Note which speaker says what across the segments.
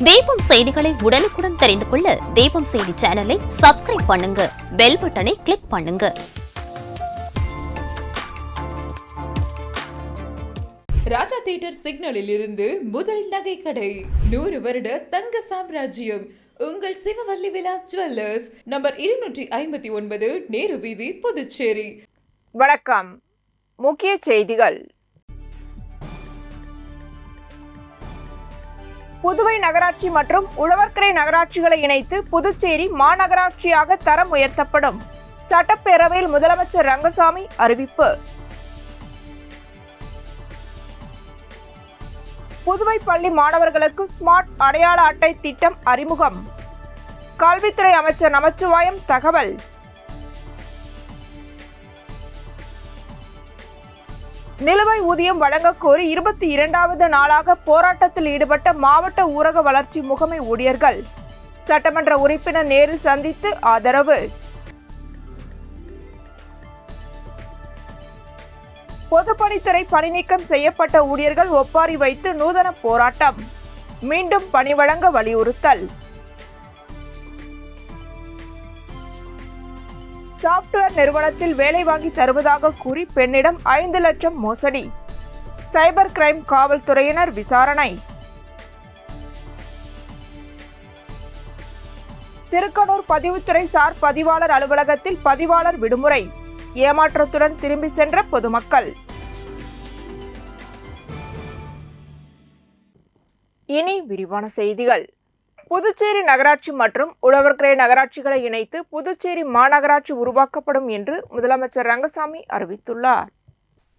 Speaker 1: தீபம் செய்திகளை உடனுக்குடன் தெரிந்து கொள்ள தீபம் செய்தி சேனலை சப்ஸ்கிரைப் பண்ணுங்க, பெல் பட்டனை கிளிக் பண்ணுங்க.
Speaker 2: ராஜா தியேட்டர் சிக்னலில் இருந்து முதல் நகை கடை, 100 வருட தங்க சாம்ராஜ்யம் உங்கள் சிவவல்லி விலாஸ் ஜுவல்லர்ஸ், நம்பர் 259, நேரு வீதி, புதுச்சேரி.
Speaker 3: வணக்கம். முக்கிய செய்திகள். புதுவை நகராட்சி மற்றும் உழவர்கரை நகராட்சிகளை இணைத்து புதுச்சேரி மாநகராட்சியாக தரம் உயர்த்தப்படும். சட்டப்பேரவையில் முதலமைச்சர் ரங்கசாமி அறிவிப்பு. புதுவை பள்ளி மாணவர்களுக்கு ஸ்மார்ட் அடையாள அட்டை திட்டம் அறிமுகம். கல்வித்துறை அமைச்சர் நமச்சிவாயம் தகவல். நிலுவை ஊதியம் வழங்க கோரி 22வது நாளாக போராட்டத்தில் ஈடுபட்ட மாவட்ட ஊரக வளர்ச்சி முகமை ஊழியர்கள். சட்டமன்ற உறுப்பினர் நேரில் சந்தித்து ஆதரவு. பொதுப்பணித்துறை பணிநீக்கம் செய்யப்பட்ட ஊழியர்கள் ஒப்பாரி வைத்து நூதன போராட்டம். மீண்டும் பணி வழங்க வலியுறுத்தல். சாப்ட்வேர் நிறுவனத்தில் வேலை வாங்கி தருவதாக கூறி பெண்ணிடம் 5 லட்சம் மோசடி. சைபர் கிரைம் காவல்துறையினர் விசாரணை. திருக்கனூர் பதிவுத்துறை சார் பதிவாளர் அலுவலகத்தில் பதிவாளர் விடுமுறை. ஏமாற்றத்துடன் திரும்பி சென்ற பொதுமக்கள். இனி விரிவான செய்திகள். புதுச்சேரி நகராட்சி மற்றும் உழவர்கரை நகராட்சிகளை இணைத்து புதுச்சேரி மாநகராட்சி உருவாக்கப்படும் என்று முதலமைச்சர் ரங்கசாமி அறிவித்துள்ளார்.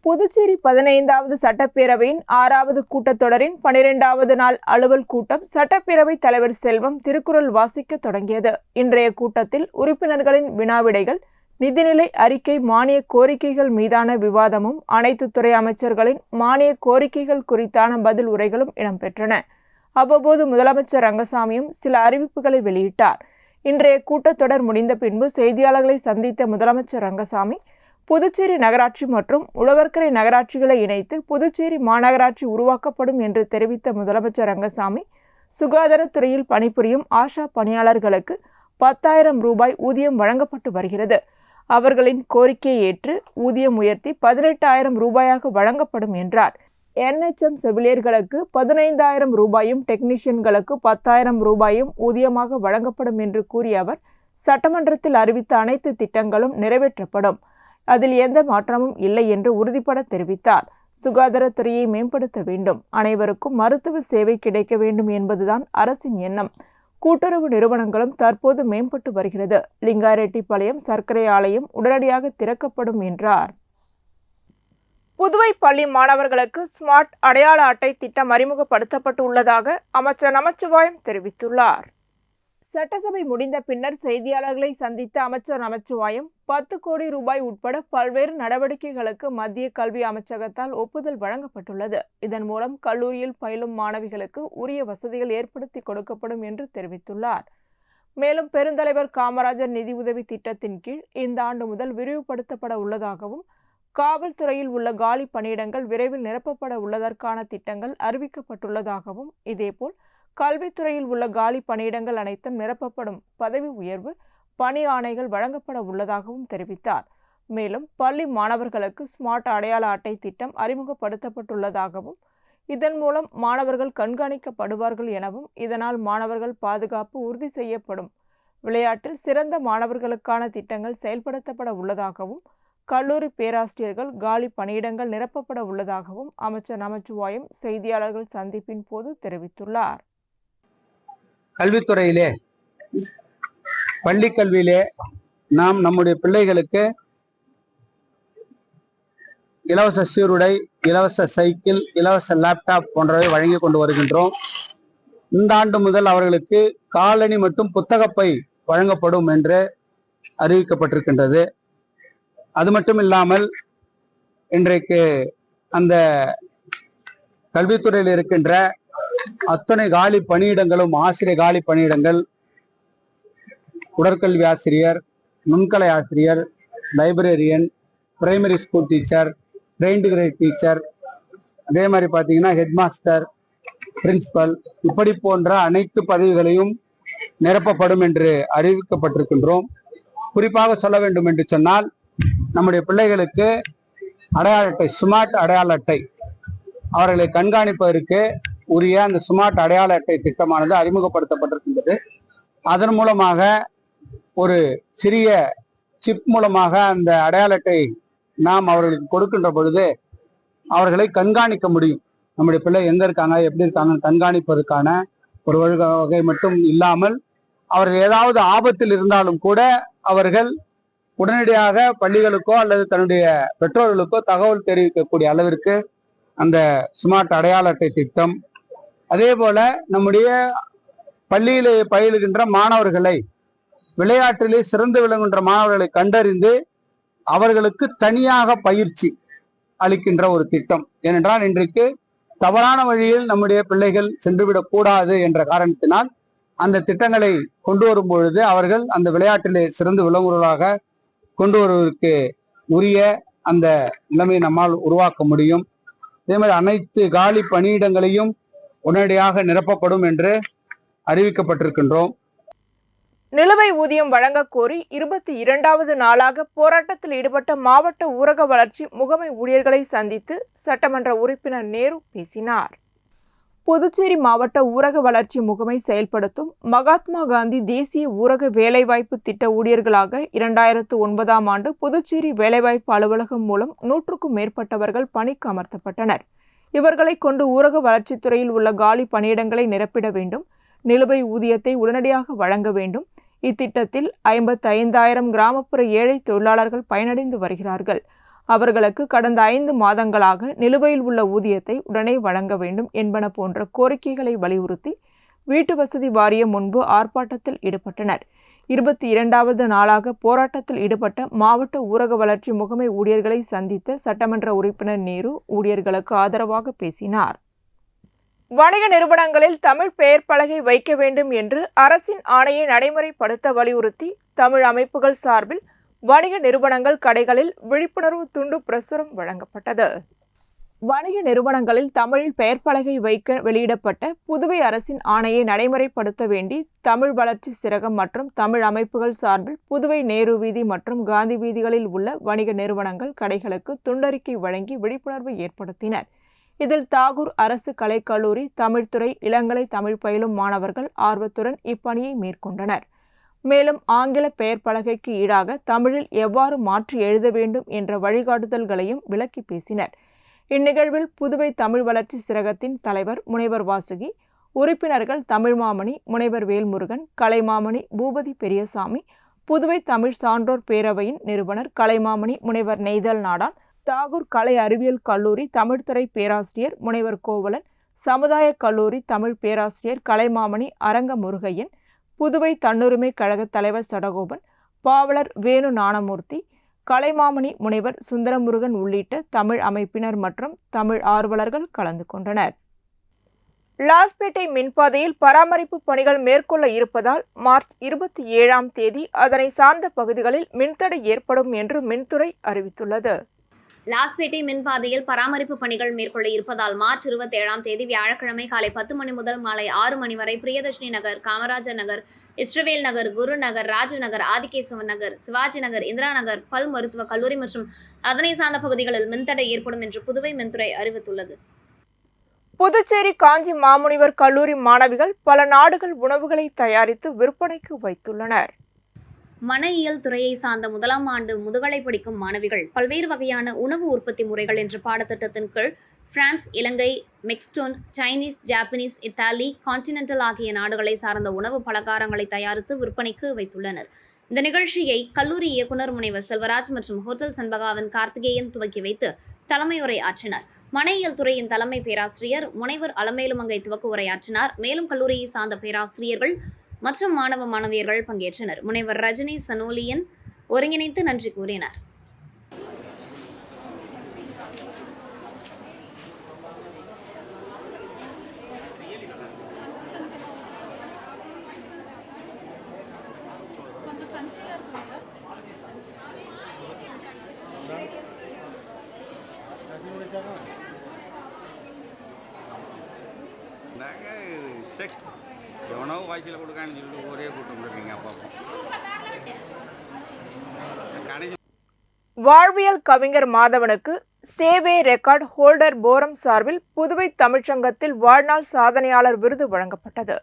Speaker 3: புதுச்சேரி 15வது சட்டப்பேரவையின் 6வது கூட்டத்தொடரின் 12வது நாள் அலுவல் கூட்டம் சட்டப்பேரவைத் தலைவர் செல்வம் திருக்குறள் வாசிக்க தொடங்கியது. இன்றைய கூட்டத்தில் உறுப்பினர்களின் வினாவிடைகள், நிதிநிலை அறிக்கை, மானிய கோரிக்கைகள் மீதான விவாதமும் அனைத்து துறை அமைச்சர்களின் மானிய கோரிக்கைகள் குறித்தான பதில் உரைகளும் இடம்பெற்றன. அவ்வப்போது முதலமைச்சர் ரங்கசாமியும் சில அறிவிப்புகளை வெளியிட்டார். இன்றைய கூட்டத்தொடர் முடிந்த பின்பு செய்தியாளர்களை சந்தித்த முதலமைச்சர் ரங்கசாமி, புதுச்சேரி நகராட்சி மற்றும் உழவர்கரை நகராட்சிகளை இணைத்து புதுச்சேரி மாநகராட்சி உருவாக்கப்படும் என்று தெரிவித்த முதலமைச்சர் ரங்கசாமி, சுகாதாரத்துறையில் பணிபுரியும் ஆஷா பணியாளர்களுக்கு 10,000 ரூபாய் ஊதியம் வழங்கப்பட்டு வருகிறது. அவர்களின் கோரிக்கையை ஏற்று ஊதியம் உயர்த்தி 18,000 ரூபாயாக வழங்கப்படும் என்றார். NHM செவிலியர்களுக்கு 15,000 ரூபாயும் டெக்னீஷியன்களுக்கு 10,000 ரூபாயும் ஊதியமாக வழங்கப்படும் என்று கூறிய அவர், சட்டமன்றத்தில் அறிவித்த அனைத்து திட்டங்களும் நிறைவேற்றப்படும், அதில் எந்த மாற்றமும் இல்லை என்று உறுதிபட தெரிவித்தார். சுகாதாரத்துறையை மேம்படுத்த வேண்டும், அனைவருக்கும் மருத்துவ சேவை கிடைக்க வேண்டும் என்பதுதான் அரசின் எண்ணம். கூட்டுறவு நிறுவனங்களும் தற்போது மேம்பட்டு வருகிறது. லிங்காரெட்டிப்பாளையம் சர்க்கரை ஆலையும் உடனடியாக திறக்கப்படும் என்றார். புதுவை பள்ளி மாணவர்களுக்கு ஸ்மார்ட் அடையாள அட்டை திட்டம் அறிமுகப்படுத்தப்பட்டு உள்ளதாக அமைச்சர் நமச்சிவாயம் தெரிவித்துள்ளார். சட்டசபை முடிந்த பின்னர் செய்தியாளர்களை சந்தித்த அமைச்சர் நமச்சிவாயம், 10 கோடி ரூபாய் உட்பட பல்வேறு நடவடிக்கைகளுக்கு மத்திய கல்வி அமைச்சகத்தால் ஒப்புதல் வழங்கப்பட்டுள்ளது. இதன் மூலம் கல்லூரியில் பயிலும் மாணவிகளுக்கு உரிய வசதிகள் ஏற்படுத்தி கொடுக்கப்படும் என்று தெரிவித்துள்ளார். மேலும் பெருந்தலைவர் காமராஜர் நிதி உதவி திட்டத்தின் கீழ் இந்த ஆண்டு முதல் விரிவுபடுத்தப்பட உள்ளதாகவும், காவல்துறையில் உள்ள காலி பணியிடங்கள் விரைவில் நிரப்பப்பட உள்ளதற்கான திட்டங்கள் அறிவிக்கப்பட்டுள்ளதாகவும், இதேபோல் கல்வித்துறையில் உள்ள காலி பணியிடங்கள் அனைத்தும் நிரப்பப்படும், பதவி உயர்வு, பணி ஆணைகள் வழங்கப்பட உள்ளதாகவும் தெரிவித்தார். மேலும் பள்ளி மாணவர்களுக்கு ஸ்மார்ட் அடையாள அட்டை திட்டம் அறிமுகப்படுத்தப்பட்டுள்ளதாகவும், இதன் மூலம் மாணவர்கள் கண்காணிக்கப்படுவார்கள் எனவும், இதனால் மாணவர்கள் பாதுகாப்பு உறுதி செய்யப்படும், விளையாட்டில் சிறந்த மாணவர்களுக்கான திட்டங்கள் செயல்படுத்தப்பட உள்ளதாகவும், கல்லூரி பேராசிரியர்கள் காலி பணியிடங்கள் நிரப்பப்பட உள்ளதாகவும் அமைச்சர் நமச்சிவாயம் செய்தியாளர்கள் சந்திப்பின் போது தெரிவித்துள்ளார்.
Speaker 4: கல்வித்துறையிலே, பள்ளி கல்வியிலே நாம் நம்முடைய பிள்ளைகளுக்கு இலவச சீருடை, இலவச சைக்கிள், இலவச லேப்டாப் போன்றவை வழங்கி கொண்டு வருகின்றோம். இந்த ஆண்டு முதல் அவர்களுக்கு காலணி மற்றும் புத்தகப்பை வழங்கப்படும் என்று அறிவிக்கப்பட்டிருக்கின்றது. அது மட்டும் இல்லாமல் இன்றைக்கு அந்த கல்வித்துறையில் இருக்கின்ற அத்தனை காலி பணியிடங்களும், ஆசிரியர் காலி பணியிடங்கள், உடற்கல்வி ஆசிரியர், நுண்கலை ஆசிரியர், librarian, primary school teacher, trained grade teacher, அதே மாதிரி பார்த்தீங்கன்னா ஹெட் மாஸ்டர், பிரின்சிபல் இப்படி போன்ற அனைத்து பதவிகளையும் நிரப்பப்படும் என்று அறிவிக்கப்பட்டிருக்கின்றோம். குறிப்பாக சொல்ல வேண்டும் என்று சொன்னால், நம்முடைய பிள்ளைகளுக்கு அடையாள அட்டை, ஸ்மார்ட் அடையாள அட்டை, அவர்களை கண்காணிப்பதற்கு உரிய அந்த ஸ்மார்ட் அடையாள அட்டை திட்டமானது அறிமுகப்படுத்தப்பட்டிருக்கின்றது. அதன் மூலமாக ஒரு சிறிய சிப் மூலமாக அந்த அடையாள அட்டை நாம் அவர்களுக்கு கொடுக்கின்ற பொழுது அவர்களை கண்காணிக்க முடியும். நம்முடைய பிள்ளை எங்க இருக்காங்க, எப்படி இருக்காங்க கண்காணிப்பதற்கான ஒரு வகை மட்டும் இல்லாமல், அவர்கள் ஏதாவது ஆபத்தில் இருந்தாலும் கூட அவர்கள் உடனடியாக பள்ளிகளுக்கோ அல்லது தன்னுடைய பெற்றோர்களுக்கோ தகவல் தெரிவிக்கக்கூடிய அளவிற்கு அந்த ஸ்மார்ட் அடையாள அட்டை திட்டம். அதே போல நம்முடைய பள்ளியிலே பயிலுகின்ற மாணவர்களை, விளையாட்டிலே சிறந்து விளங்குகின்ற மாணவர்களை கண்டறிந்து அவர்களுக்கு தனியாக பயிற்சி அளிக்கின்ற ஒரு திட்டம். ஏனென்றால் இன்றைக்கு தவறான வழியில் நம்முடைய பிள்ளைகள் சென்றுவிடக் கூடாது என்ற காரணத்தினால் அந்த திட்டங்களை கொண்டு வரும் பொழுது அவர்கள் அந்த விளையாட்டிலே சிறந்து விளங்குவதாக கொண்டு வருவதற்கு உரிய அந்த நிலைமையை நம்மால் உருவாக்க முடியும். அதே மாதிரி அனைத்து காலி பணியிடங்களையும் உடனடியாக நிரப்பப்படும் என்று அறிவிக்கப்பட்டிருக்கின்றோம்.
Speaker 3: நிலுவை ஊதியம் வழங்கக் கோரி 22வது நாளாக போராட்டத்தில் ஈடுபட்ட மாவட்ட ஊரக வளர்ச்சி முகமை ஊழியர்களை சந்தித்து சட்டமன்ற உறுப்பினர் நேரு பேசினார். புதுச்சேரி மாவட்ட ஊரக வளர்ச்சி முகமை செயல்படுத்தும் மகாத்மா காந்தி தேசிய ஊரக வேலைவாய்ப்பு திட்ட ஊழியர்களாக 2009ஆம் ஆண்டு புதுச்சேரி வேலைவாய்ப்பு அலுவலகம் மூலம் 100க்கும் மேற்பட்டவர்கள் பணிக்கு அமர்த்தப்பட்டனர். இவர்களை கொண்டு ஊரக வளர்ச்சித்துறையில் உள்ள காலி பணியிடங்களை நிரப்பிட வேண்டும். நிலுவை ஊதியத்தை உடனடியாக வழங்க வேண்டும். இத்திட்டத்தில் 55,000 கிராமப்புற ஏழை தொழிலாளர்கள் பயனடைந்து வருகிறார்கள். அவர்களுக்கு கடந்த 5 மாதங்களாக நிலுவையில் உள்ள ஊதியத்தை உடனே வழங்க வேண்டும் என்பன போன்ற கோரிக்கைகளை வலியுறுத்தி வீட்டு வசதி வாரியம் முன்பு ஆர்ப்பாட்டத்தில் ஈடுபட்டனர். 22வது நாளாக போராட்டத்தில் ஈடுபட்ட மாவட்ட ஊரக வளர்ச்சி முகமை ஊழியர்களை சந்தித்த சட்டமன்ற உறுப்பினர் நேரு ஊழியர்களுக்கு ஆதரவாக பேசினார். வணிக நிறுவனங்களில் தமிழ் பெயர் பலகை வைக்க வேண்டும் என்று அரசின் ஆணையை நடைமுறைப்படுத்த வலியுறுத்தி தமிழ் அமைப்புகள் சார்பில் வணிக நிறுவனங்கள் கடைகளில் விழிப்புணர்வு துண்டு பிரசுரம் வழங்கப்பட்டது. வணிக நிறுவனங்களில் தமிழில் பெயர் பலகை வைக்க வெளியிடப்பட்ட புதுவை அரசின் ஆணையை நடைமுறைப்படுத்த வேண்டி தமிழ் வளர்ச்சி சிறகம் மற்றும் தமிழ் அமைப்புகள் சார்பில் புதுவை நேரு வீதி மற்றும் காந்தி வீதிகளில் உள்ள வணிக நிறுவனங்கள் கடைகளுக்கு துண்டறிக்கை வழங்கி விழிப்புணர்வு ஏற்படுத்தினர். இதில் தாகூர் அரசு கலைக்கல்லூரி தமிழ்துறை இளங்கலை தமிழ் பயிலும் மாணவர்கள் ஆர்வத்துடன் இப்பணியை மேற்கொண்டனர். மேலும் ஆங்கில பெயர் பலகைக்கு ஈடாக தமிழில் எவ்வாறு மாற்றி எழுத வேண்டும் என்ற வழிகாட்டுதல்களையும் விளக்கி பேசினர். இந்நிகழ்வில் புதுவை தமிழ் வளர்ச்சி சிறகத்தின் தலைவர் முனைவர் வாசுகி, உறுப்பினர்கள் தமிழ்மாமணி முனைவர் வேல்முருகன், கலைமாமணி பூபதி பெரியசாமி, புதுவை தமிழ் சான்றோர் பேரவையின் நிறுவனர் கலைமாமணி முனைவர் நெய்தல் நாடான், தாகூர் கலை அறிவியல் கல்லூரி தமிழ்துறை பேராசிரியர் முனைவர் கோவலன், சமுதாய கல்லூரி தமிழ் பேராசிரியர் கலைமாமணி அரங்க முருகையன், புதுவை தன்னுரிமை கழக தலைவர் சடகோபன், பாவலர் வேணு ஞானமூர்த்தி, கலைமாமணி முனைவர் சுந்தரமுருகன் உள்ளிட்ட தமிழ் அமைப்பினர் மற்றும் தமிழ் ஆர்வலர்கள் கலந்து கொண்டனர். லாஸ்பேட்டை மின்பாதையில் பராமரிப்பு பணிகள் மேற்கொள்ள இருப்பதால் மார்ச் 27ஆம் தேதி அதனை சார்ந்த பகுதிகளில் மின்தடை ஏற்படும் என்று மின்துறை அறிவித்துள்ளது.
Speaker 1: லாஸ்பேட்டை மின்பாதையில் பராமரிப்பு பணிகள் மேற்கொள்ள இருப்பதால் மார்ச் 27ஆம் தேதி வியாழக்கிழமை காலை 10 மணி முதல் மாலை 6 மணி வரை பிரியதர்ஷினி நகர், காமராஜர் நகர், இஸ்ரவேல் நகர், குரு நகர், ராஜீவ் நகர், ஆதிகேசவன் நகர், சிவாஜி நகர், இந்திரா நகர், பல் மருத்துவக் கல்லூரி மற்றும் அதனை சார்ந்த பகுதிகளில் மின்தடை ஏற்படும் என்று புதுவை மின்துறை அறிவித்துள்ளது.
Speaker 3: புதுச்சேரி காஞ்சி மாமுனிவர் கல்லூரி மாணவிகள் பல நாடுகள் உணவுகளை தயாரித்து விற்பனைக்கு வைத்துள்ளனர்.
Speaker 1: மனையியல் துறையை சார்ந்த 1ஆம் ஆண்டு முதுகலை படிக்கும் மாணவிகள் பல்வேறு வகையான உணவு உற்பத்தி முறைகள் என்ற பாடத்திட்டத்தின் கீழ் பிரான்ஸ், இலங்கை, மெக்சிகோன், சைனீஸ், ஜாப்பனீஸ், இத்தாலி, கான்டினென்டல் ஆகிய நாடுகளை சார்ந்த உணவு பலகாரங்களை தயாரித்து விற்பனைக்கு வைத்துள்ளனர். இந்த நிகழ்ச்சியை கல்லூரி இயக்குநர் முனைவர் செல்வராஜ் மற்றும் ஹோட்டல் சண்பகாவின் கார்த்திகேயன் துவக்கி வைத்து தலைமையுரை ஆற்றினார். மனையியல் துறையின் தலைமை பேராசிரியர் முனைவர் அலமேலுமங்கை துவக்க உரையாற்றினார். மேலும் கல்லூரியை சார்ந்த பேராசிரியர்கள் மற்றும் மாணவ மாணவியர்கள் பங்கேற்றனர். முனைவர் ரஜினி சனோலியன் ஒருங்கிணைத்து நன்றி கூறினார்.
Speaker 5: செக் எவனோ வாய்ஸில் கொடுக்கான்னு சொல்லிட்டு ஒரே கூட்டம் வந்துருக்கீங்க அப்போ கடைசி
Speaker 3: வாழ்வியல் கவிஞர் மாதவனுக்கு சேவே ரெக்கார்ட் ஹோல்டர் போரம் சார்பில் புதுவை தமிழ்ச்சங்கத்தில் வாழ்நாள் சாதனையாளர் விருது வழங்கப்பட்டது.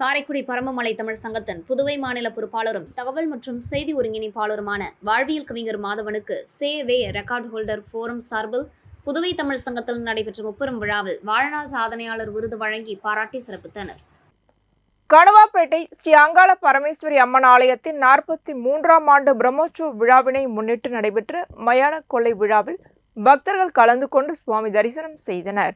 Speaker 1: காரைக்குடி பரம்பமலை தமிழ் சங்கத்தின் புதுவை மாநில பொறுப்பாளரும் தகவல் மற்றும் செய்தி ஒருங்கிணைப்பாளருமான வாழ்வியல் கவிஞர் மாதவனுக்கு சேவே ரெக்கார்ட் ஹோல்டர் ஃபோரம் சார்பில் புதுவை தமிழ் சங்கத்தில் நடைபெற்ற முப்பெரும் விழாவில் வாழ்நாள் சாதனையாளர் விருது வழங்கி பாராட்டி சிறப்பித்தனர்.
Speaker 3: கணுவாப்பேட்டை ஸ்ரீ அங்காள பரமேஸ்வரி அம்மன் ஆலயத்தின் 43ஆம் ஆண்டு பிரம்மோற்சவ விழாவினை முன்னிட்டு நடைபெற்ற மயான கொள்ளை விழாவில் பக்தர்கள் கலந்து கொண்டு சுவாமி தரிசனம் செய்தனர்.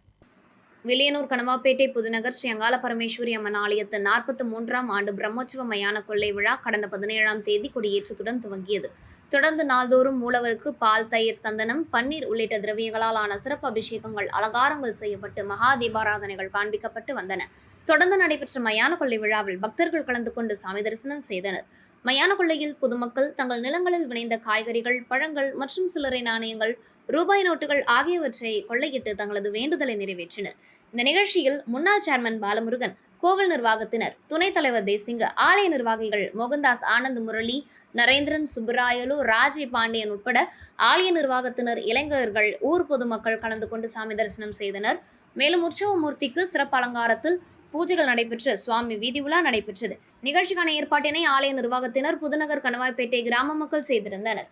Speaker 1: வில்லியனூர் கணுவாப்பேட்டை புதுநகர் ஸ்ரீ அங்காள பரமேஸ்வரி அம்மன் ஆலயத்தின் 43ஆம் ஆண்டு பிரம்மோற்சவ மயான கொள்ளை விழா கடந்த 17ஆம் தேதி கொடியேற்றத்துடன் துவங்கியது. தொடர்ந்து நாள்தோறும் மூலவருக்கு பால், தயிர், சந்தனம், பன்னீர் உள்ளிட்ட திரவியங்களால் ஆன சிறப்பு அபிஷேகங்கள், அலங்காரங்கள் செய்யப்பட்டு மகா தீபாராதனைகள் காண்பிக்கப்பட்டு வந்தன. தொடர்ந்து நடைபெற்ற மயான கொள்ளை விழாவில் பக்தர்கள் கலந்து கொண்டு சாமி தரிசனம் செய்தனர். மயான கொள்ளையில் பொதுமக்கள் தங்கள் நிலங்களில் விளைந்த காய்கறிகள், பழங்கள் மற்றும் சில்லறை நாணயங்கள், ரூபாய் நோட்டுகள் ஆகியவற்றை கொள்ளையிட்டு தங்களது வேண்டுதலை நிறைவேற்றினர். இந்த நிகழ்ச்சியில் முன்னாள் சேர்மன் பாலமுருகன், கோவில் நிர்வாகத்தினர், துணைத் தலைவர் தேசிங்க, ஆலய நிர்வாகிகள் மோகன்தாஸ், ஆனந்த், முரளி, நரேந்திரன், சுப்புராயலு, ராஜே பாண்டியன் உட்பட ஆலய நிர்வாகத்தினர், இளைஞர்கள், ஊர் பொதுமக்கள் கலந்து கொண்டு சாமி தரிசனம் செய்தனர். மேலும் உற்சவ மூர்த்திக்கு சிறப்பு அலங்காரத்தில் பூஜைகள் நடைபெற்று சுவாமி வீதி உலா நடைபெற்றது. நிகழ்ச்சிக்கான ஏற்பாட்டினை ஆலய நிர்வாகத்தினர், புதுநகர் கணுவாய்பேட்டை கிராம மக்கள் செய்திருந்தனர்.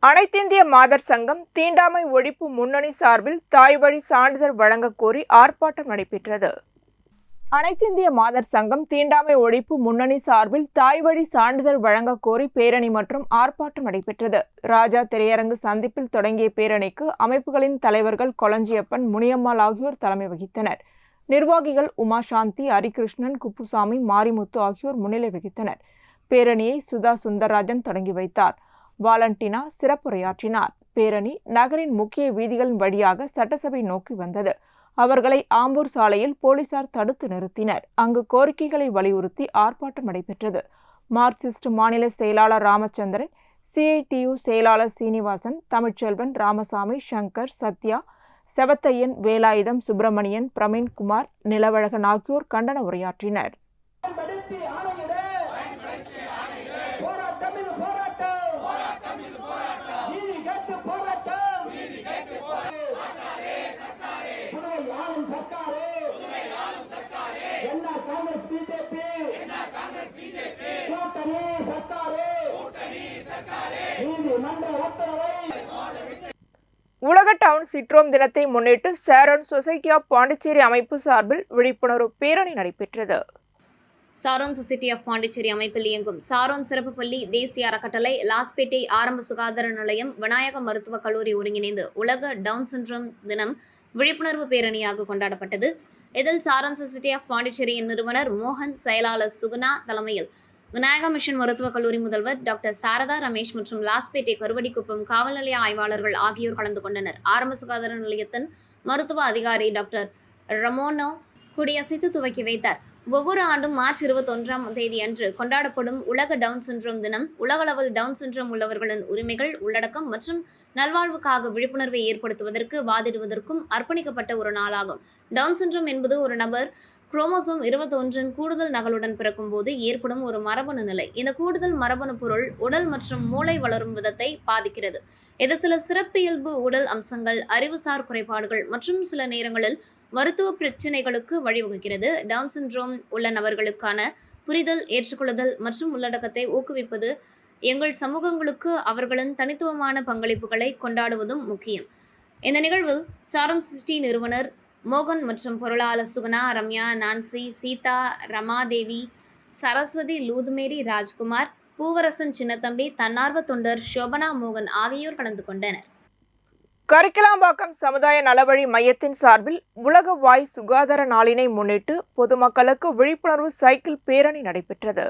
Speaker 3: அனைத்திந்திய மாதர் சங்கம் தீண்டாமை ஒழிப்பு முன்னணி சார்பில் தாய் வழி சான்றிதழ் வழங்க கோரி ஆர்ப்பாட்டம் நடைபெற்றது. அனைத்திந்திய மாதர் சங்கம் தீண்டாமை ஒழிப்பு முன்னணி சார்பில் தாய் வழி சான்றிதழ் வழங்க கோரி பேரணி மற்றும் ஆர்ப்பாட்டம் நடைபெற்றது. ராஜா திரையரங்கு சந்திப்பில் தொடங்கிய பேரணிக்கு அமைப்புகளின் தலைவர்கள் கொளஞ்சியப்பன், முனியம்மாள் ஆகியோர் தலைமை வகித்தனர். நிர்வாகிகள் உமா சாந்தி, ஹரிகிருஷ்ணன், குப்புசாமி, மாரிமுத்து ஆகியோர் முன்னிலை வகித்தனர். பேரணியை சுதா சுந்தரராஜன் தொடங்கி வைத்தார். வாலண்டினா சிறப்புரையாற்றினார். பேரணி நகரின் முக்கிய வீதிகளின் வழியாக சட்டசபை நோக்கி வந்தது. அவர்களை ஆம்பூர் சாலையில் போலீசார் தடுத்து நிறுத்தினர். அங்கு கோரிக்கைகளை வலியுறுத்தி ஆர்ப்பாட்டம் நடைபெற்றது. மார்க்சிஸ்ட் மாநில செயலாளர் ராமச்சந்திரன், சிஐடியு செயலாளர் சீனிவாசன், தமிழ்ச்செல்வன், ராமசாமி, சங்கர், சத்யா, செவத்தையன், வேலாயுதம், சுப்பிரமணியன், பிரவீன்குமார், நிலவழகன் ஆகியோர் கண்டன உரையாற்றினர். உலக டவுன் சிட்ரோம் தினத்தை முன்னிட்டு சாரோன் சொசைட்டி ஆஃப் பாண்டிச்சேரி அமைப்பு சார்பில் விழிப்புணர்வு பேரணி நடைபெற்றது.
Speaker 1: சாரோன் சொசைட்டி ஆஃப் பாண்டிச்சேரி அமைப்பில் இயங்கும் சாரோன் சிறப்பு பள்ளி, தேசிய அறக்கட்டளை, லாஸ்பேட்டை ஆரம்ப சுகாதார நிலையம், விநாயக மருத்துவக் கல்லூரி ஒருங்கிணைந்து உலக டவுன் சிண்ட்ரோம் தினம் விழிப்புணர்வு பேரணியாக கொண்டாடப்பட்டது. இதில் சாரோன் சொசைட்டி ஆஃப் பாண்டிச்சேரியின் நிறுவனர் மோகன், செயலாளர் சுகுணா தலைமையில் விநாயகா மிஷன் மருத்துவக் கல்லூரி முதல்வர் டாக்டர் சாரதா ரமேஷ் மற்றும் லாஸ்பேட்டை கருவடிக்குப்பம் காவல் நிலைய ஆய்வாளர்கள் ஆகியோர் கலந்து கொண்டனர். ஆரம்ப சுகாதார நிலையத்தின் மருத்துவ அதிகாரி டாக்டர் ரமோனோ கொடியசைத்து துவக்கி வைத்தார். ஒவ்வொரு ஆண்டும் மார்ச் 21ஆம் தேதி அன்று கொண்டாடப்படும் உலக டவுன் சிண்ட்ரோம் தினம் உலகளவில் டவுன் சிண்ட்ரோம் உள்ளவர்களின் உரிமைகள், உள்ளடக்கம் மற்றும் நல்வாழ்வுக்காக விழிப்புணர்வை ஏற்படுத்துவதற்கு, வாதிடுவதற்கும் அர்ப்பணிக்கப்பட்ட ஒரு நாளாகும். டவுன் சிண்ட்ரோம் என்பது ஒரு நபர் குரோமோசோம் 21 கூடுதல் நகலுடன் பிறக்கும் போது ஏற்படும் ஒரு மரபணு நிலை. இந்த கூடுதல் மரபணு பொருள் உடல் மற்றும் மூளை வளரும் விதத்தை பாதிக்கிறது. இது சில சிறப்பியல்பு உடல் அம்சங்கள், அறிவுசார் குறைபாடுகள் மற்றும் சில நேரங்களில் மருத்துவ பிரச்சினைகளுக்கு வழிவகுக்கிறது. டவுன் சிண்ட்ரோம் உள்ள நபர்களுக்கான புரிதல், ஏற்றுக்கொள்ளுதல் மற்றும் உள்ளடக்கத்தை ஊக்குவிப்பது, எங்கள் சமூகங்களுக்கு அவர்களின் தனித்துவமான பங்களிப்புகளை கொண்டாடுவதும் முக்கியம். இந்த நிகழ்வில் சாரோன் சொசைட்டி நிறுவனர் மோகன் மற்றும் பொருளாளர் சுகுணா, ரம்யா, நான்சி, சீதா, ரமாதேவி, சரஸ்வதி, லூதுமேரி, ராஜ்குமார், பூவரசன் சின்னத்தம்பி, தன்னார்வ தொண்டர் சோபனா மோகன் ஆகியோர் கலந்து கொண்டனர்.
Speaker 3: கரிக்கலாம்பாக்கம் சமுதாய நலவழி மையத்தின் சார்பில் உலக வாய் சுகாதார நாளினை முன்னிட்டு பொதுமக்களுக்கு விழிப்புணர்வு சைக்கிள் பேரணி நடைபெற்றது.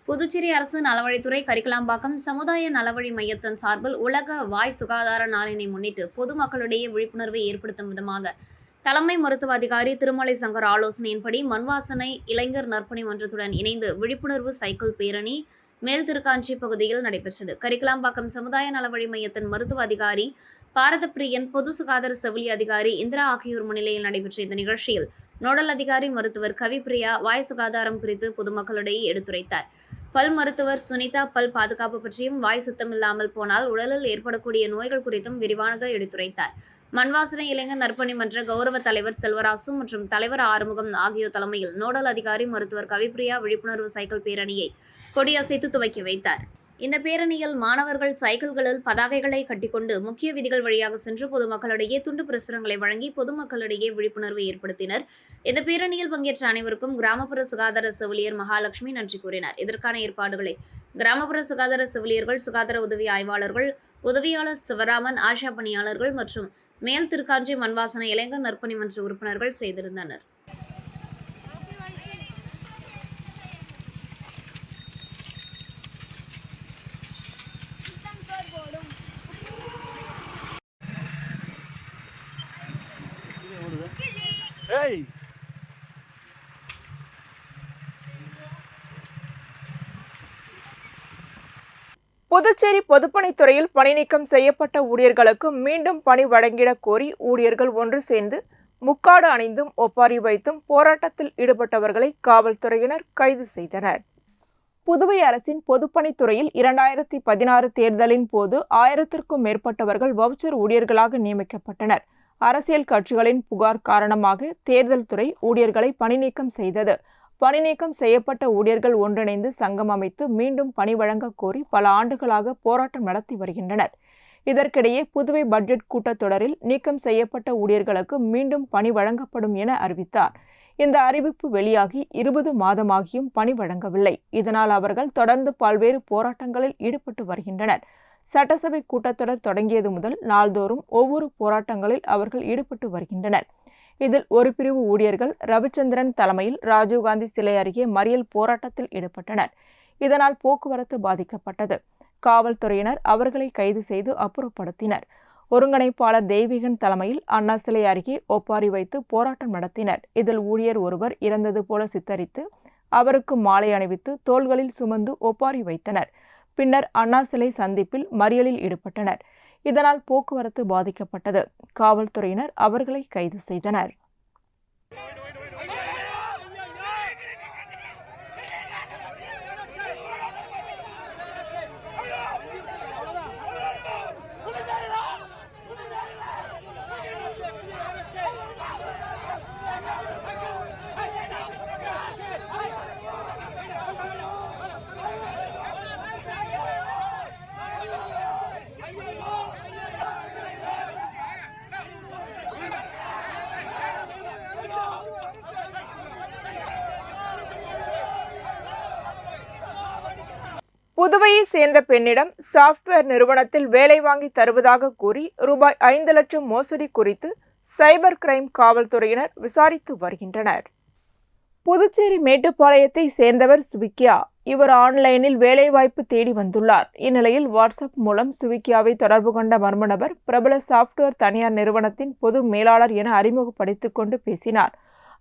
Speaker 1: புதுச்சேரி அரசு நலவழித்துறை கரிக்கலாம்பாக்கம் சமுதாய நலவழி மையத்தின் சார்பில் உலக வாய் சுகாதார நாளினை முன்னிட்டு பொதுமக்களிடையே விழிப்புணர்வை ஏற்படுத்தும் விதமாக தலைமை மருத்துவ அதிகாரி திருமலை சங்கர் ஆலோசனையின்படி மண்வாசனை இளைஞர் நற்பணி மன்றத்துடன் இணைந்து விழிப்புணர்வு சைக்கிள் பேரணி மேல் திருக்காஞ்சி பகுதியில் நடைபெற்றது. கரிக்கலாம்பாக்கம் சமுதாய நலவழி மையத்தின் மருத்துவ அதிகாரி பாரதப்பிரியன், பொது சுகாதார செவிலி அதிகாரி இந்திரா ஆகியோர் முன்னிலையில் நடைபெற்ற இந்த நிகழ்ச்சியில் நோடல் அதிகாரி மருத்துவர் கவிப்பிரியா வாய் சுகாதாரம் குறித்து பொதுமக்களிடையே எடுத்துரைத்தார். பல் மருத்துவர் சுனிதா பல் பாதுகாப்பு பற்றியும், வாய் சுத்தமில்லாமல் போனால் உடலில் ஏற்படக்கூடிய நோய்கள் குறித்தும் விரிவாக எடுத்துரைத்தார். மண்வாசனை இளைஞர் நற்பணி மன்ற கௌரவ தலைவர் செல்வராசு மற்றும் தலைவர் ஆறுமுகம் ஆகியோர் தலைமையில் நோடல் அதிகாரி மருத்துவர் கவிப்பிரியா விழிப்புணர்வு சைக்கிள் பேரணியை கொடியசைத்து துவக்கி வைத்தார். இந்த பேரணியில் மாணவர்கள் சைக்கிள்களில் பதாகைகளை கட்டிக்கொண்டு முக்கிய விதிகள் வழியாக சென்று பொதுமக்களிடையே துண்டு பிரசுரங்களை வழங்கி பொதுமக்களிடையே விழிப்புணர்வை ஏற்படுத்தினர். இந்த பேரணியில் பங்கேற்ற அனைவருக்கும் கிராமப்புற சுகாதார செவிலியர் மகாலட்சுமி நன்றி கூறினார். இதற்கான ஏற்பாடுகளை கிராமப்புற சுகாதார செவிலியர்கள், சுகாதார உதவி ஆய்வாளர்கள், உதவியாளர் சிவராமன், ஆஷா பணியாளர்கள் மற்றும் மேல் திருக்காஞ்சி மண்வாசனை இளைஞர் நற்பணி மன்ற உறுப்பினர்கள் செய்திருந்தனர்.
Speaker 3: புதுச்சேரி பொதுப்பணித்துறையில் பணி நீக்கம் செய்யப்பட்ட ஊழியர்களுக்கு மீண்டும் பணி வழங்கிடக் கோரி ஊழியர்கள் ஒன்று சேர்ந்து முக்காடு அணிந்தும் ஒப்பாரி வைத்தும் போராட்டத்தில் ஈடுபட்டவர்களை காவல்துறையினர் கைது செய்தனர். புதுவை அரசின் பொதுப்பணித்துறையில் 2016 தேர்தலின் போது 1000க்கும் மேற்பட்டவர்கள் வவுச்சர் ஊழியர்களாக நியமிக்கப்பட்டனர். அரசியல் கட்சிகளின் புகார் காரணமாக தேர்தல் துறை ஊழியர்களை பணி நீக்கம் செய்தது. பணி நீக்கம் செய்யப்பட்ட ஊழியர்கள் ஒன்றிணைந்து சங்கம் அமைத்து மீண்டும் பணி வழங்க கோரி பல ஆண்டுகளாக போராட்டம் நடத்தி வருகின்றனர். இதற்கிடையே புதுவை பட்ஜெட் கூட்டத்தொடரில் நீக்கம் செய்யப்பட்ட ஊழியர்களுக்கு மீண்டும் பணி வழங்கப்படும் என அறிவித்தார். இந்த அறிவிப்பு வெளியாகி 20 மாதமாகியும் பணி வழங்கவில்லை. இதனால் அவர்கள் தொடர்ந்து பல்வேறு போராட்டங்களில் ஈடுபட்டு வருகின்றனர். சட்டசபை கூட்டத்தொடர் தொடங்கியது முதல் நாள்தோறும் ஒவ்வொரு போராட்டங்களில் அவர்கள் ஈடுபட்டு வருகின்றனர். இதில் ஒரு பிரிவு ஊழியர்கள் ரவிச்சந்திரன் தலைமையில் ராஜீவ்காந்தி சிலை அருகே மறியல் போராட்டத்தில் ஈடுபட்டனர். இதனால் போக்குவரத்து பாதிக்கப்பட்டது. காவல்துறையினர் அவர்களை கைது செய்து அப்புறப்படுத்தினர். ஒருங்கிணைப்பாளர் தெய்வீகன் தலைமையில் அண்ணா சிலை அருகே ஒப்பாரி வைத்து போராட்டம் நடத்தினர். இதில் ஊழியர் ஒருவர் இறந்தது போல சித்தரித்து அவருக்கு மாலை அணிவித்து தோள்களில் சுமந்து ஒப்பாரி வைத்தனர். பின்னர் அண்ணா சிலை சந்திப்பில் மறியலில் ஈடுபட்டனர். இதனால் போக்குவரத்து பாதிக்கப்பட்டது. காவல்துறையினர் அவர்களை கைது செய்தனர். புதுவையை சேர்ந்த பெண்ணிடம் சாப்ட்வேர் நிறுவனத்தில் வேலை வாங்கி தருவதாக கூறி ரூபாய் 5 லட்சம் மோசடி குறித்து சைபர் கிரைம் காவல்துறையினர் விசாரித்து வருகின்றனர். புதுச்சேரி மேட்டுப்பாளையத்தை சேர்ந்தவர் சுவிக்கியா. இவர் ஆன்லைனில் வேலைவாய்ப்பு தேடி வந்துள்ளார். இந்நிலையில் வாட்ஸ்அப் மூலம் சுவிக்கியாவை தொடர்பு கொண்ட மர்ம நபர் பிரபல சாப்ட்வேர் தனியார் நிறுவனத்தின் பொது மேலாளர் என அறிமுகப்படுத்திக் கொண்டு பேசினார்.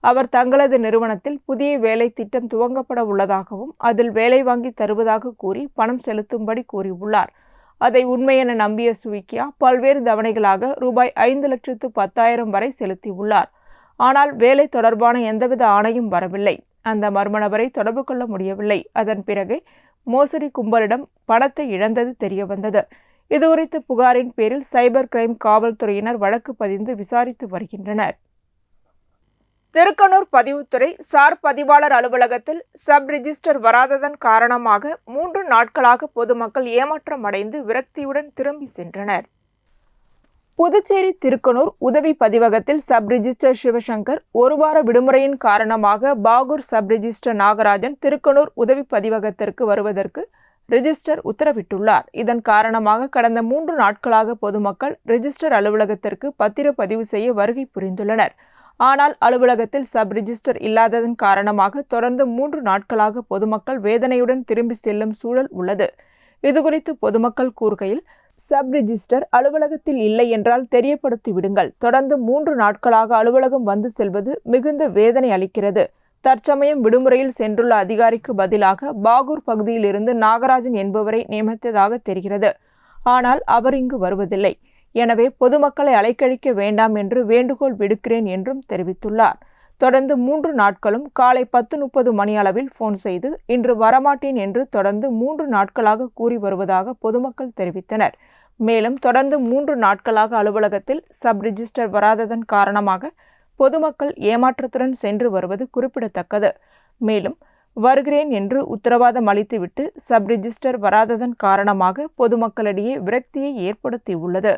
Speaker 3: அவர் தங்களது நிறுவனத்தில் புதிய வேலை திட்டம் துவங்கப்பட உள்ளதாகவும் அதில் வேலை வாங்கி தருவதாக கூறி பணம் செலுத்தும்படி கூறியுள்ளார். அதை உண்மை என நம்பிய சுவிக்கியா பல்வேறு தவணைகளாக ரூபாய் 5,10,000 வரை செலுத்தியுள்ளார். ஆனால் வேலை தொடர்பான எந்தவித ஆணையும் வரவில்லை. அந்த மர்ம நபரை தொடர்பு கொள்ள முடியவில்லை. அதன் பிறகு மோசடி கும்பலிடம் பணத்தை இழந்தது தெரியவந்தது. இதுகுறித்த புகாரின் பேரில் சைபர் கிரைம் காவல்துறையினர் வழக்கு பதிந்து விசாரித்து வருகின்றனர். திருக்கனூர் பதிவுத்துறை சார் பதிவாளர் அலுவலகத்தில் சப் ரிஜிஸ்டர் வராததன் காரணமாக 3 நாட்களாக பொதுமக்கள் ஏமாற்றம் அடைந்து விரக்தியுடன் திரும்பி சென்றனர். புதுச்சேரி திருக்கனூர் உதவி பதிவகத்தில் சப் ரிஜிஸ்டர் சிவசங்கர் ஒரு வார விடுமுறையின் காரணமாக பாகூர் சப் ரிஜிஸ்டர் நாகராஜன் திருக்கனூர் உதவி பதிவகத்திற்கு வருவதற்கு ரிஜிஸ்டர் உத்தரவிட்டுள்ளார். இதன் காரணமாக கடந்த 3 நாட்களாக பொதுமக்கள் ரிஜிஸ்டர் அலுவலகத்திற்கு பத்திரப்பதிவு செய்ய வருகை புரிந்துள்ளனர். ஆனால் அலுவலகத்தில் சப் ரிஜிஸ்டர் இல்லாததன் காரணமாக தொடர்ந்து 3 நாட்களாக பொதுமக்கள் வேதனையுடன் திரும்பி செல்லும் சூழல் உள்ளது. இதுகுறித்து பொதுமக்கள் கூறுகையில், சப் ரிஜிஸ்டர் அலுவலகத்தில் இல்லை என்றால் தெரியப்படுத்தி விடுங்கள். தொடர்ந்து 3 நாட்களாக அலுவலகம் வந்து செல்வது மிகுந்த வேதனை அளிக்கிறது. தற்சமயம் விடுமுறையில் சென்றுள்ள அதிகாரிக்கு பதிலாக பாகூர் பகுதியில் இருந்து நாகராஜன் என்பவரை நியமித்ததாக தெரிகிறது. ஆனால் அவர் இங்கு வருவதில்லை. எனவே பொதுமக்களை அலைக்கழிக்க வேண்டாம் என்று வேண்டுகோள் விடுக்கிறேன் என்றும் தெரிவித்துள்ளார். தொடர்ந்து 3 நாட்களும் காலை 10:30 மணி அளவில் போன் செய்து இன்று வரமாட்டேன் என்று தொடர்ந்து 3 நாட்களாக கூறி வருவதாக பொதுமக்கள் தெரிவித்தனர். மேலும் தொடர்ந்து 3 நாட்களாக அலுவலகத்தில் சப் ரிஜிஸ்டர் வராததன் காரணமாக பொதுமக்கள் ஏமாற்றத்துடன் சென்று வருவது குறிப்பிடத்தக்கது. மேலும் வருகிறேன் என்று உத்தரவாதம் அளித்துவிட்டு சப் ரிஜிஸ்டர் வராததன் காரணமாக பொதுமக்களிடையே விரக்தியை ஏற்படுத்தியுள்ளது.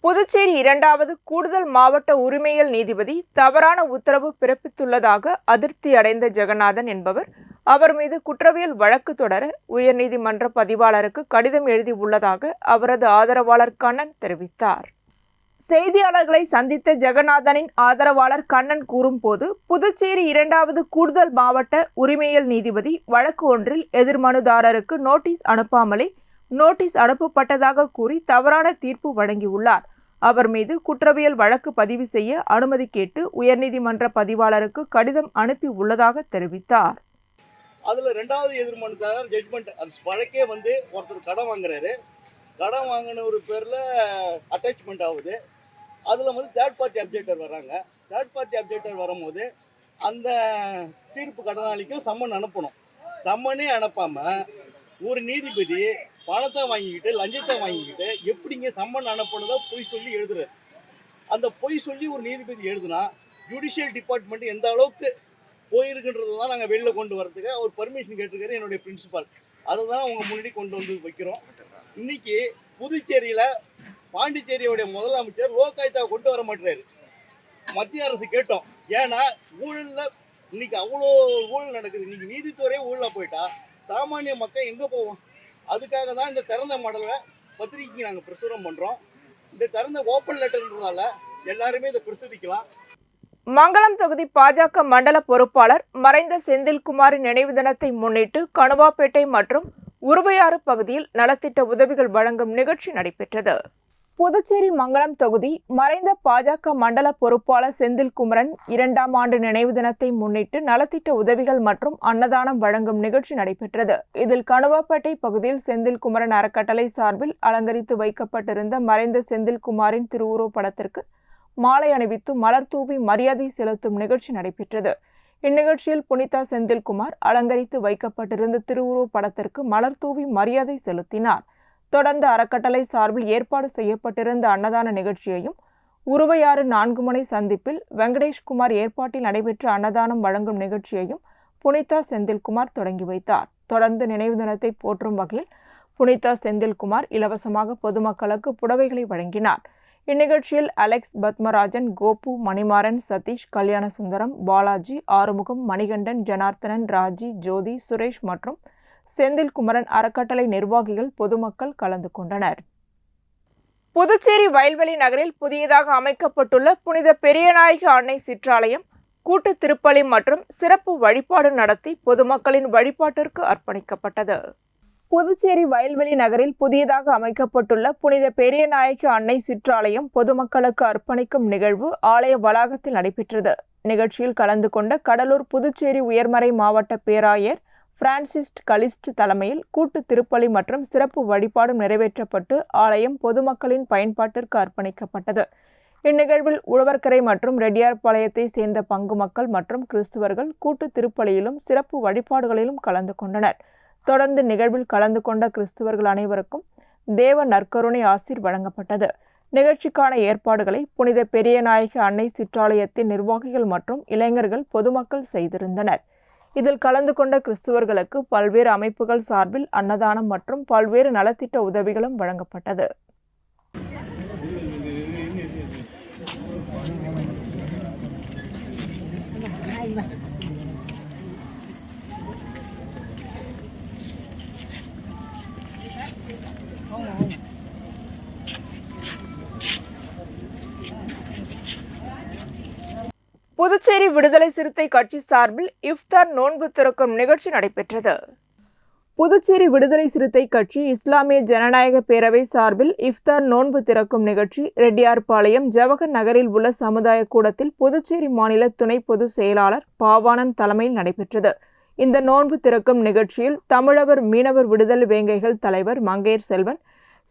Speaker 3: புதுச்சேரி 2வது கூடுதல் மாவட்ட உரிமையியல் நீதிபதி தவறான உத்தரவு பிறப்பித்துள்ளதாக அதிருப்தி அடைந்த ஜெகநாதன் என்பவர் அவர் மீது குற்றவியல் வழக்கு தொடர உயர்நீதிமன்ற பதிவாளருக்கு கடிதம் எழுதியுள்ளதாக அவரது ஆதரவாளர் கண்ணன் தெரிவித்தார். செய்தியாளர்களை சந்தித்த ஜெகநாதனின் ஆதரவாளர் கண்ணன் கூறும்போது, புதுச்சேரி 2வது கூடுதல் மாவட்ட உரிமையியல் நீதிபதி வழக்கு ஒன்றில் எதிர்மனுதாரருக்கு நோட்டீஸ் அனுப்பாமலே நோட்டீஸ் அனுப்பப்பட்டதாக கூறி தவறான தீர்ப்பு வழங்கியுள்ளார். அவர் மீது குற்றவியல் வழக்கு பதிவு செய்ய அனுமதி கேட்டு உயர்நீதிமன்ற பதிவாளருக்கு கடிதம் அனுப்பி உள்ளதாக தெரிவித்தார்.
Speaker 6: அதுல 2வது எதிர்மனுதாரர் ஜட்ஜ்மெண்ட் அந்த வழக்கே ஒருத்தர் கடன் வாங்குறாரு. கடன் வாங்கின ஒரு பேர்ல அட்டாச்மெண்ட் ஆகுது. அதுல தேர்ட் பார்ட்டி அப்ஜெக்டர் வராங்க. தேர்ட் பார்ட்டி அப்ஜெக்டர் வரும்போது அந்த தீர்ப்பு கடனாளிக்கும் சம்மன் அனுப்பணும். சம்மனே அனுப்பாம ஒரு நீதிபதி பணத்தை வாங்கிக்கிட்டு லஞ்சத்தை வாங்கிக்கிட்டு எப்படிங்க சம்மன் அனுப்பினதா பொய் சொல்லி எழுதுறாரு. அந்த பொய் சொல்லி ஒரு நீதிபதி எழுதுனா ஜுடிஷியல் டிபார்ட்மெண்ட் எந்த அளவுக்கு போயிருக்குன்றது தான் நாங்கள் வெளில கொண்டு வரதுக்கு அவர் பர்மிஷன் கேட்டிருக்காரு என்னுடைய பிரின்சிபால். அதை தான் அவங்க முன்னாடி கொண்டு வந்து வைக்கிறோம். இன்னைக்கு புதுச்சேரியில் பாண்டிச்சேரியோடைய முதலமைச்சர் லோகாயுக்தா கொண்டு வர மாட்டாரு. மத்திய அரசு கேட்டோம். ஏன்னா ஊழலில் இன்னைக்கு அவ்வளோ ஊழல் நடக்குது. இன்னைக்கு நீதித்துறையே ஊழலாக போயிட்டா சாமானிய மக்கள் எங்கே போவோம்? அதுக்காக தான் இந்த திறந்த மாடலை பத்திரிகைக்கு நாங்கள் பிரசுரம் பண்ணுறோம். இந்த திறந்த ஓப்பன் லெட்டர்ன்றதால எல்லாருமே இதை பிரசுரிக்கலாம்.
Speaker 3: மங்களம் தொகுதி பாஜக மண்டல பொறுப்பாளர் மறைந்த செந்தில்குமாரின் நினைவு தினத்தை முன்னிட்டு கணுவாப்பேட்டை மற்றும் உருவையாறு பகுதியில் நலத்திட்ட உதவிகள் வழங்கும் நிகழ்ச்சி நடைபெற்றது. புதுச்சேரி மங்களம் தொகுதி மறைந்த பாஜக மண்டல பொறுப்பாளர் செந்தில்குமரன் 2ஆம் ஆண்டு நினைவு தினத்தை முன்னிட்டு நலத்திட்ட உதவிகள் மற்றும் அன்னதானம் வழங்கும் நிகழ்ச்சி நடைபெற்றது. இதில் கணுவாப்பேட்டை பகுதியில் செந்தில்குமரன் அறக்கட்டளை சார்பில் அலங்கரித்து வைக்கப்பட்டிருந்த மறைந்த செந்தில்குமாரின் திருவுருவப் படத்திற்கு மாலை அணிவித்து மலர் தூவி மரியாதை செலுத்தும் நிகழ்ச்சி நடைபெற்றது. இந்நிகழ்ச்சியில் புனிதா செந்தில்குமார் அலங்கரித்து வைக்கப்பட்டிருந்த திருவுருவப் படத்திற்கு மலர் தூவி மரியாதை செலுத்தினார். தொடர்ந்து அறக்கட்டளை சார்பில் ஏற்பாடு செய்யப்பட்டிருந்த அன்னதான நிகழ்ச்சியையும் உருவையாறு 4 முனை சந்திப்பில் வெங்கடேஷ்குமார் ஏற்பாட்டில் நடைபெற்ற அன்னதானம் வழங்கும் நிகழ்ச்சியையும் புனிதா செந்தில்குமார் தொடங்கி வைத்தார். தொடர்ந்து நினைவு தினத்தை போற்றும் வகையில் புனிதா செந்தில்குமார் இலவசமாக பொதுமக்களுக்கு புடவைகளை வழங்கினார். இந்நிகழ்ச்சியில் அலெக்ஸ், பத்மராஜன், கோபு, மணிமாறன், சதீஷ், கல்யாணசுந்தரம், பாலாஜி, ஆறுமுகம், மணிகண்டன், ஜனார்த்தனன், ராஜி, ஜோதி, சுரேஷ் மற்றும் செந்தில்குமரன் அறக்கட்டளை நிர்வாகிகள் பொதுமக்கள் கலந்து கொண்டனர். புதுச்சேரி வயல்வெளி நகரில் புதியதாக அமைக்கப்பட்டுள்ள புனித பெரியநாயகி அன்னை சிற்றாலயம் கூட்டு திருப்பலி மற்றும் சிறப்பு வழிபாடு நடத்தி பொதுமக்களின் வழிபாட்டிற்கு அர்ப்பணிக்கப்பட்டது. புதுச்சேரி வயல்வெளி நகரில் புதியதாக அமைக்கப்பட்டுள்ள புனித பெரியநாயகி அன்னை சிற்றாலயம் பொதுமக்களுக்கு அர்ப்பணிக்கும் நிகழ்வு ஆலய வளாகத்தில் நடைபெற்றது. நிகழ்ச்சியில் கலந்து கொண்ட கடலூர் புதுச்சேரி உயர்மறை மாவட்ட பேராயர் பிரான்சிஸ் கலிஸ்ட் தலைமையில் கூட்டு திருப்பலி மற்றும் சிறப்பு வழிபாடும் நிறைவேற்றப்பட்டு ஆலயம் பொதுமக்களின் பயன்பாட்டிற்கு அர்ப்பணிக்கப்பட்டது. இந்நிகழ்வில் உழவர்கரை மற்றும் ரெட்டியார்பாளையத்தை சேர்ந்த பங்கு மக்கள் மற்றும் கிறிஸ்துவர்கள் கூட்டு திருப்பலியிலும் சிறப்பு வழிபாடுகளிலும் கலந்து கொண்டனர். தொடர்ந்து நிகழ்வில் கலந்து கொண்ட கிறிஸ்துவர்கள் அனைவருக்கும் தேவ நற்கருணை ஆசீர் வழங்கப்பட்டது. நிகழ்ச்சிக்கான ஏற்பாடுகளை புனித பெரியநாயகி அன்னை சிற்றாலயத்தின் நிர்வாகிகள் மற்றும் இளைஞர்கள் பொதுமக்கள் செய்திருந்தனர். இதில் கலந்து கொண்ட கிறிஸ்துவர்களுக்கு பல்வேறு அமைப்புகள் சார்பில் அன்னதானம் மற்றும் பல்வேறு நலத்திட்ட உதவிகளும் வழங்கப்பட்டது. புதுச்சேரி விடுதலை சிறுத்தை கட்சி சார்பில் இஃப்தார் நோன்பு திறக்கும் நிகழ்ச்சி நடைபெற்றது. புதுச்சேரி விடுதலை சிறுத்தை கட்சி இஸ்லாமிய ஜனநாயக பேரவை சார்பில் இஃப்தார் நோன்பு திறக்கும் நிகழ்ச்சி ரெட்டியார்பாளையம் ஜவஹர் நகரில் உள்ள சமுதாய கூடத்தில் புதுச்சேரி மாநில துணை பொதுச் செயலாளர் பாவாணன் தலைமையில் நடைபெற்றது. இந்த நோன்பு திறக்கும் நிகழ்ச்சியில் தமிழவர் மீனவர் விடுதலை வேங்கைகள் தலைவர் மங்கையர் செல்வன்,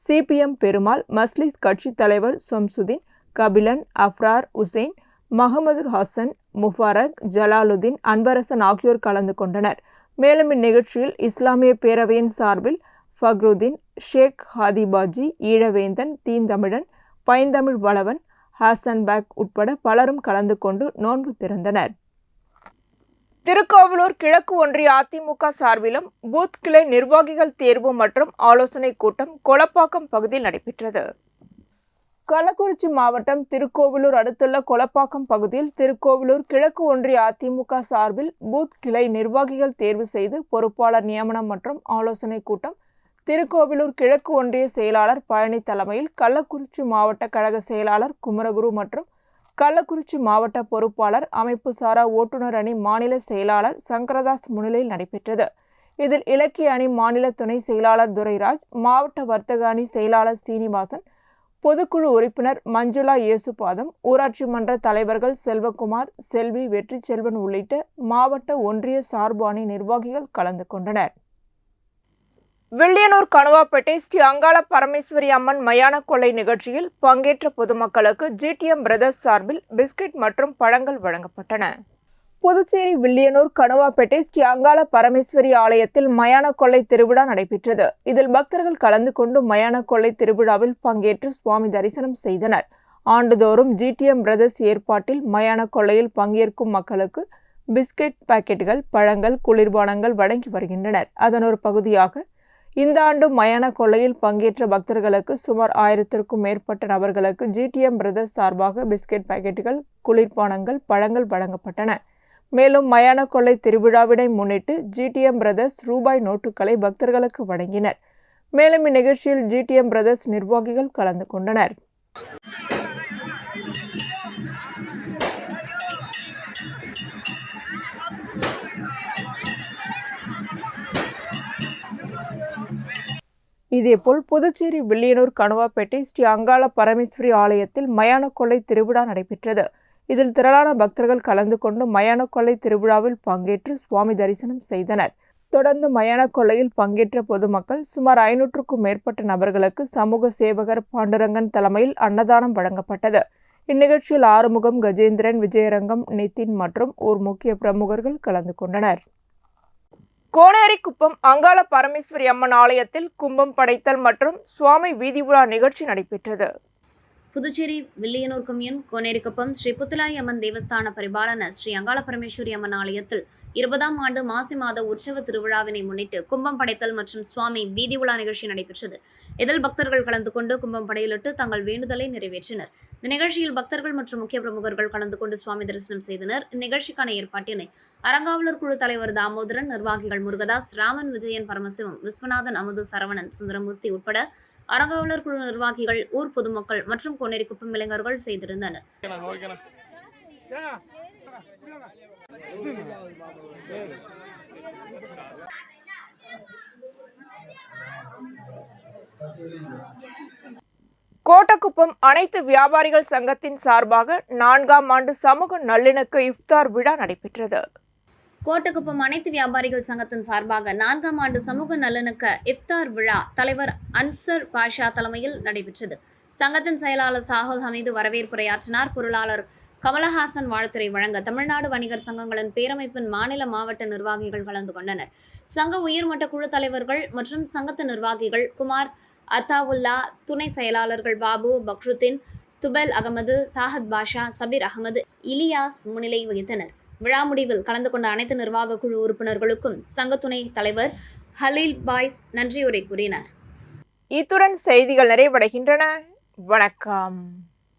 Speaker 3: சிபிஎம் பெருமாள், மஸ்லிஸ் கட்சி தலைவர் சொம்சுதீன், கபிலன், அஃப்ரார் உசேன், மஹமது ஹசன், முபாரக், ஜலாலுதீன், அன்பரசன் ஆகியோர் கலந்து கொண்டனர். மேலும் இந்நிகழ்ச்சியில் இஸ்லாமிய பேரவையின் சார்பில் ஃபக்ருதீன், ஷேக் ஹாதிபாஜி, ஈழவேந்தன், தீந்தமிழன், பைந்தமிழ் வளவன், ஹாசன் பேக் உட்பட பலரும் கலந்து கொண்டு நோன்பு திறந்தனர். திருக்கோவிலூர் கிழக்கு ஒன்றிய அதிமுக சார்பிலும் பூத் கிளை நிர்வாகிகள் தேர்வு மற்றும் ஆலோசனை கூட்டம் கொளப்பாக்கம் பகுதியில் நடைபெற்றது. கள்ளக்குறிச்சி மாவட்டம் திருக்கோவிலூர் அடுத்துள்ள கொளப்பாக்கம் பகுதியில் திருக்கோவிலூர் கிழக்கு ஒன்றிய அதிமுக சார்பில் பூத் கிளை நிர்வாகிகள் தேர்வு செய்து பொறுப்பாளர் நியமனம் மற்றும் ஆலோசனை கூட்டம் திருக்கோவிலூர் கிழக்கு ஒன்றிய செயலாளர் பழனி தலைமையில் கள்ளக்குறிச்சி மாவட்ட கழக செயலாளர் குமரகுரு மற்றும் கள்ளக்குறிச்சி மாவட்ட பொறுப்பாளர் அமைப்பு சாரா ஓட்டுநர் அணி மாநில செயலாளர் சங்கரதாஸ் முன்னிலையில் நடைபெற்றது. இதில் இலக்கிய அணி மாநில துணை செயலாளர் துரைராஜ், மாவட்ட வர்த்தக அணி செயலாளர் சீனிவாசன், பொதுக்குழு உறுப்பினர் மஞ்சுளா இயேசுபாதம், ஊராட்சி மன்ற தலைவர்கள் செல்வகுமார், செல்வி, வெற்றி செல்வன் உள்ளிட்ட மாவட்ட ஒன்றிய சார்பு அணி நிர்வாகிகள் கலந்து கொண்டனர். வில்லியனூர் கணுவாப்பேட்டை ஸ்ரீ அங்காள பரமேஸ்வரி அம்மன் மயான கொள்ளை நிகழ்ச்சியில் பங்கேற்ற பொதுமக்களுக்கு ஜிடிஎம் பிரதர்ஸ் சார்பில் பிஸ்கட் மற்றும் பழங்கள் வழங்கப்பட்டன. புதுச்சேரி வில்லியனூர் கணுவாப்பேட்டை ஸ்ரீ அங்காள பரமேஸ்வரி ஆலயத்தில் மயான கொள்ளை திருவிழா நடைபெற்றது. இதில் பக்தர்கள் கலந்து கொண்டு மயான கொள்ளை திருவிழாவில் பங்கேற்று சுவாமி தரிசனம் செய்தனர். ஆண்டுதோறும் ஜிடிஎம் பிரதர்ஸ் ஏற்பாட்டில் மயான கொள்ளையில் பங்கேற்கும் மக்களுக்கு பிஸ்கட் பாக்கெட்டுகள், பழங்கள், குளிர்பானங்கள் வழங்கி வருகின்றனர். அதன் ஒரு பகுதியாக இந்த ஆண்டு மயான கொள்ளையில் பங்கேற்ற பக்தர்களுக்கு சுமார் 1000க்கும் மேற்பட்ட நபர்களுக்கு ஜிடிஎம் பிரதர்ஸ் சார்பாக பிஸ்கட் பாக்கெட்டுகள், குளிர்பானங்கள், பழங்கள் வழங்கப்பட்டன. மேலும் மயான கொள்ளை திருவிழாவினை முன்னிட்டு ஜிடிஎம் பிரதர்ஸ் ரூபாய் நோட்டுகளை பக்தர்களுக்கு வழங்கினர். மேலும் இந்நிகழ்ச்சியில் ஜிடிஎம் பிரதர்ஸ் நிர்வாகிகள் கலந்து கொண்டனர். இதேபோல் புதுச்சேரி வில்லியனூர் கணுவாப்பேட்டை ஸ்ரீ அங்காள பரமேஸ்வரி ஆலயத்தில் மயான கொள்ளை திருவிழா நடைபெற்றது. இதில் திரளான பக்தர்கள் கலந்து கொண்டு மயான கொள்ளை திருவிழாவில் பங்கேற்று சுவாமி தரிசனம் செய்தனர். தொடர்ந்து மயான கொள்ளையில் பங்கேற்ற பொதுமக்கள் சுமார் 500க்கும் மேற்பட்ட நபர்களுக்கு சமூக சேவகர் பாண்டுரங்கன் தலைமையில் அன்னதானம் வழங்கப்பட்டது. இந்நிகழ்ச்சியில் ஆறுமுகம், கஜேந்திரன், விஜயரங்கம், நிதின் மற்றும் ஊர் முக்கிய பிரமுகர்கள் கலந்து கொண்டனர். கோனேரிக்குப்பம் அங்காள பரமேஸ்வரி அம்மன் ஆலயத்தில் கும்பம் படைத்தல் மற்றும் சுவாமி வீதி உலா நிகழ்ச்சி நடைபெற்றது.
Speaker 1: புதுச்சேரி வில்லியனூர் கொம்யூன் கோனேரிக்குப்பம் ஸ்ரீ புத்துலாய் அம்மன் தேவஸ்தான பரிபாலன ஸ்ரீ அங்காள பரமேஸ்வரி அம்மன் ஆலயத்தில் 20ஆம் ஆண்டு மாசி மாத உற்சவ திருவிழாவினை முன்னிட்டு கும்பம் படைத்தல் மற்றும் சுவாமி வீதி உலா நிகழ்ச்சி நடைபெற்றது. இதில் பக்தர்கள் கலந்து கொண்டு கும்பம் படையிலிட்டு தங்கள் வேண்டுதலை நிறைவேற்றினர். இந்த நிகழ்ச்சியில் பக்தர்கள் மற்றும் முக்கிய பிரமுகர்கள் கலந்து கொண்டு சுவாமி தரிசனம் செய்தனர். இந்நிகழ்ச்சிக்கான ஏற்பாட்டினை அறங்காவலர் குழு தலைவர் தாமோதரன், நிர்வாகிகள் முருகதாஸ், ராமன், விஜயன், பரமசிவம், விஸ்வநாதன், அமுது, சரவணன், சுந்தரமூர்த்தி உட்பட அறங்காவலர் குழு நிர்வாகிகள், ஊர் பொதுமக்கள் மற்றும் கோனேரிக்குப்பம் இளைஞர்கள் செய்திருந்தனர்.
Speaker 3: கோட்டக்குப்பம் அனைத்து வியாபாரிகள் சங்கத்தின் சார்பாக 4ஆம் ஆண்டு சமூக நல்லிணக்க இஃப்தார் விழா நடைபெற்றது.
Speaker 1: கோட்டக்குப்பம் அனைத்து வியாபாரிகள் சங்கத்தின் சார்பாக 4ஆம் ஆண்டு சமூக நல்லிணக்க இஃப்தார் விழா தலைவர் அன்சர் பாஷா தலைமையில் நடைபெற்றது. சங்கத்தின் செயலாளர் சாஹுல் ஹமீது வரவேற்புரையாற்றினார். பொருளாளர் கமலஹாசன் வாழ்த்துரை வழங்க தமிழ்நாடு வணிகர் சங்கங்களின் பேரமைப்பின் மாநில, மாவட்ட நிர்வாகிகள் கலந்து கொண்டனர். சங்க உயர்மட்ட குழு தலைவர்கள் மற்றும் சங்கத்து நிர்வாகிகள் குமார், அத்தாவுல்லா, துணை செயலாளர்கள் பாபு, பக்ருதீன், துபேல் அகமது, சாஹத் பாஷா, சபீர் அகமது, இலியாஸ் முன்னிலை வகித்தனர். விழா முடிவில் கலந்து கொண்ட அனைத்து நிர்வாக குழு உறுப்பினர்களுக்கும் சங்க துணை தலைவர் ஹலீல் பாய்ஸ் நன்றியுரை கூறினார்.
Speaker 3: இத்துடன் செய்திகள் நிறைவடைகின்றன. வணக்கம்.